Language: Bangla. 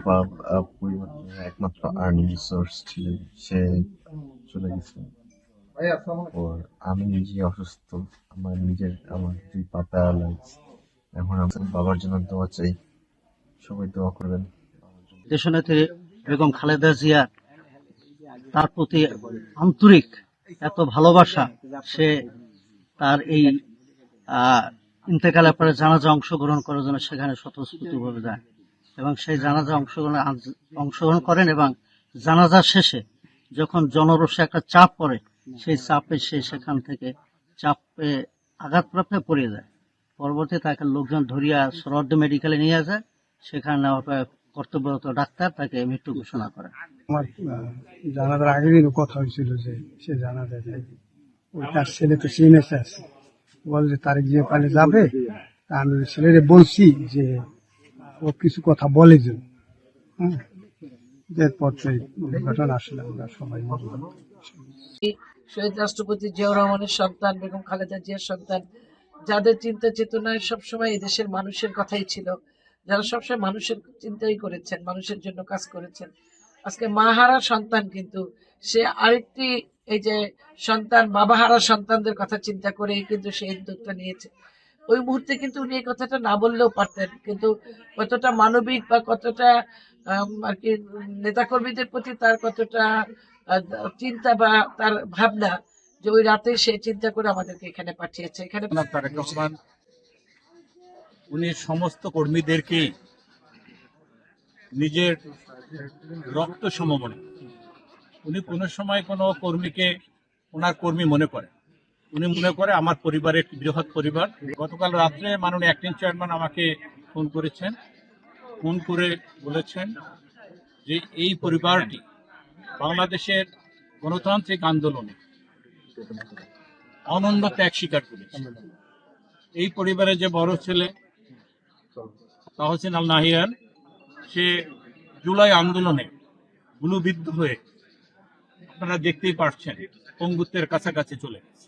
বাবা পরিবারের একমাত্র আর্নিং সোর্স ছিলেন, সে চলে গেছে। ওর আমি নিজে অসুস্থ, আমার 2 পা প্যারালাইজ। এখন আমি বাবার জন্য দোয়া চাই, সবাই দোয়া করবেন। দেশনেত্রী বেগম খালেদা জিয়া, তার প্রতি আন্তরিক এত ভালোবাসা, সে তার এই ইন্তেকালের পরে জানাজা অংশগ্রহণ করার জন্য সেখানে স্বতঃস্ফূর্তভাবে যায় এবং সেই জানাজা অংশগ্রহণ করেন এবং জানাজা শেষে যখন জনরোষে একটা চাপ পড়ে, সেই চাপে সে সেখান থেকে চাপে আঘাতপ্রাপ্ত পড়ে যায়। পরবর্তী তাকে লোকজন ধরিয়া সরওয়ার্দী মেডিকেলে নিয়ে যায়। সেখানে নেওয়ার পরে কর্তব্যরত ডাক্তার তাকে মৃত্যু ঘোষণা করে। আমার জানাজার আগের দিনও কথা হয়েছিল যে সে জানাজা যাবে। ওই তার ছেলে তো সিএমএসে আছে, বল যে তার গিয়ে পালে যাবে। তা আমি ছেলেরে বলছি যে ও কিছু কথা বলে যে, হ্যাঁ, এরপর তো এই ঘটনা আসলে আমরা সবাই মজা। শহীদ রাষ্ট্রপতি জিয়াউর রহমানের সন্তান, বেগম খালেদা জিয়ার সন্তান, যাদের চিন্তা চেতনায় সবসময় এদেশের মানুষের কথাই ছিল, যারা সবসময় মানুষের চিন্তাই করেছেন, মানুষের জন্য কাজ করেছেন। আজকে মা হারা সন্তান, কিন্তু সে আরেকটি এই যে সন্তান, বাবা হারা সন্তানদের কথা চিন্তা করে কিন্তু সে উদ্যোগটা নিয়েছে। ওই মুহূর্তে কিন্তু উনি এই কথাটা না বললেও পারতেন, কিন্তু কতটা মানবিক বা কতটা আর কি নেতাকর্মীদের প্রতি তার কতটা চিন্তা বা তার ভাবনা, যে ওই রাতে সে চিন্তা করে আমাদেরকে এখানে পাঠিয়েছে। এখানে তারেক রহমান উনি সমস্ত কর্মীদেরকে নিজের রক্ত সমমনে, উনি কোনো সময় কোনো কর্মীকে ওনার কর্মী মনে করে, উনি মনে করে আমার পরিবারের একটি বৃহৎ পরিবার। গতকাল রাত্রে মাননীয় অ্যাক্টিং চেয়ারম্যান আমাকে ফোন করেছেন, ফোন করে বলেছেন যে এই পরিবারটি বাংলাদেশের গণতান্ত্রিক আন্দোলনে অনন্য ত্যাগ স্বীকার করেছে। এই পরিবারের যে বড় ছেলে তাহসিন আল নাহিয়ান, সে জুলাই আন্দোলনে গুলিবিদ্ধ হয়ে আপনারা দেখতেই পাচ্ছেন পঙ্গুত্বের কাছাকাছি চলে গেছে।